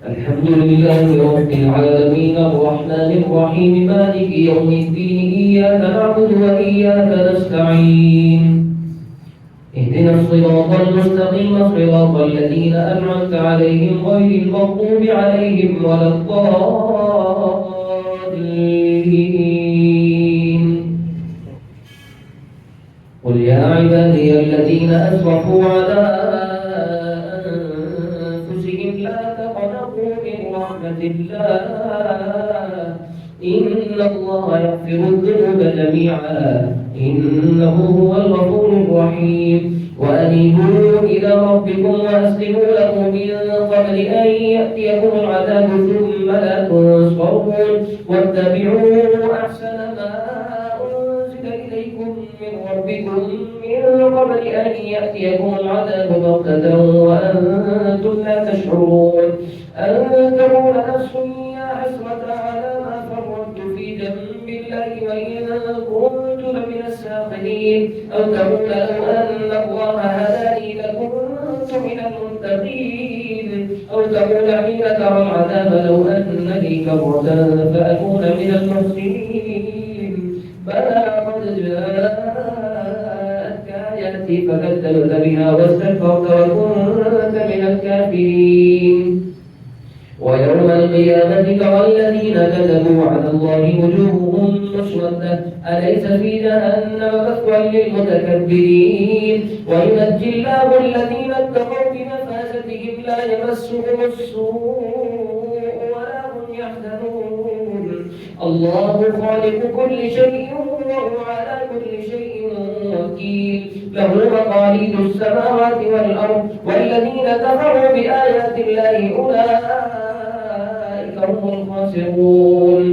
الحمد لله رب العالمين الرحمن الرحيم مالك يوم الدين إياك نعبد وإياك نستعين اهدنا الصراط المستقيم صراط الذين أنعمت عليهم غير المغضوب عليهم ولا الضالين. قل يا عبادي الذين أسرفوا على أنفسهم لا تقنطوا من رحمة الله إن الله يغفر الذنوب جميعا إنه هو الغفور الرحيم. وأنيبوا إلى ربكم وأسلموا له من قبل أن يأتيكم العذاب ثم لا تنصرون واتبعوا أحسن ما أنزل إليكم من ربكم من قبل أن يأتيكم العذاب بغتة وأنتم لا تشعرون أن تقول نفس يا حسرة على ما فرطت في جنب الله وإن كنت لمن الساخرين أو تقول لو أن الله هداني لكنت من المتقين أو تقول حين ترى العذاب لو أن لي كرة فأكون من المحسنين بلى قد جاءتك آياتي فكذبت بها واستكبرت وكنت من الكافرين. ويوم القيامة ترى الذين كذبوا على الله وجوههم مسودة أليس في جهنم مثوى للمتكبرين. وينجي الله الذين اتقوا بمفازتهم لا يمسهم السوء ولا هم يحزنون الله خالق كل شيء وهو على كل شيء وكيل له مقاليد السماوات والأرض والذين كفروا بآيات الله أولئك هم الخاسرون.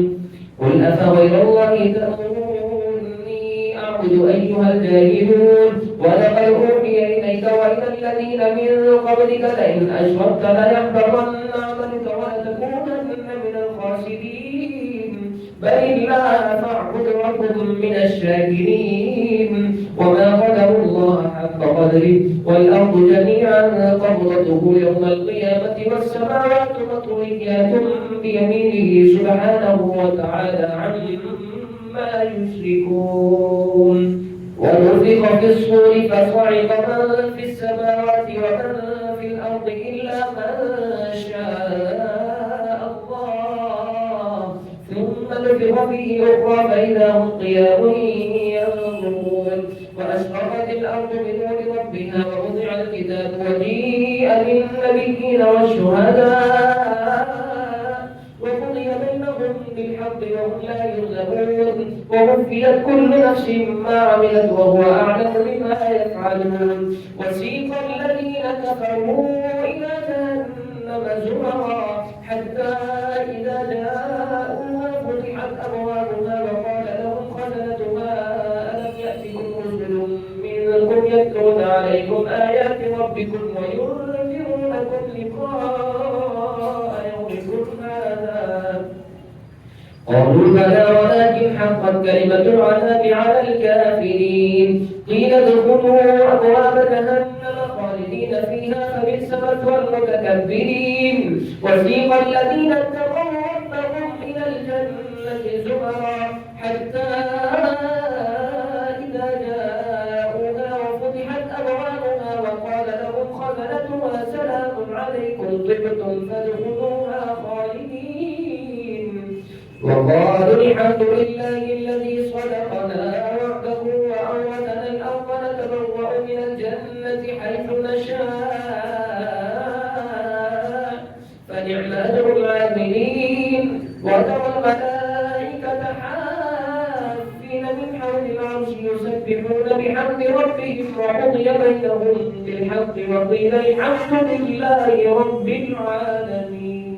قل أفغير الله تأمروني أعبد أيها الجاهلون ولقد أوحي إليك وإلى الذين من قبلك لئن أشركت ليحبطن عملك ولتكونن من الخاسرين بل الله فاعبد وكن من الشاكرين. وما قدروا الله حق قدره والأرض جميعا قبضته يوم القيامة والسماوات مطويات بيمينه سبحانه وتعالى عما يشركون. ونفخ في الصور فصعق من في السماوات ومن في الأرض إلا من شاء الله ثم نفخ فيه أخرى فإذا هم قيام ينظرون. وأشرقت الأرض بنور ربها ووضع الكتاب وجيء بالنبيين والشهداء وقضي بينهم بالحق وهم لا يظلمون ووفيت كل نفس ما عملت وهو أعلم بما يفعلون. وسيق الذين كفروا إلى جهنم زمرا حتى إذا جاءوها فتحت أبوابها وقال لهم خزنتها ألم يأتكم رسل منكم يتلون عليكم آيات ربكم وينذرونكم لقاء يومكم هذا قالوا بلى ولكن حقت كلمة العذاب على الكافرين. قيل ادخلوا أبواب جهنم خالدين فيها فبئس مثوى المتكبرين. وسيق الذين اتقوا ربهم إلى الجنة زمرا حتى إذا جاءوها وفتحت أبوابها وقال لهم خزنتها سلام عليكم طبتم فادخلوها خالدين وقالوا الحمد لله الذي صدقنا وعده وأورثنا الأرض نتبوأ من الجنة حيث نشاء فنعم أجر العاملين. وترى الملائكة حافين من حول العرش يسبحون بحمد ربهم وقضي بينهم بالحق وقيل الحمد لله رب العالمين.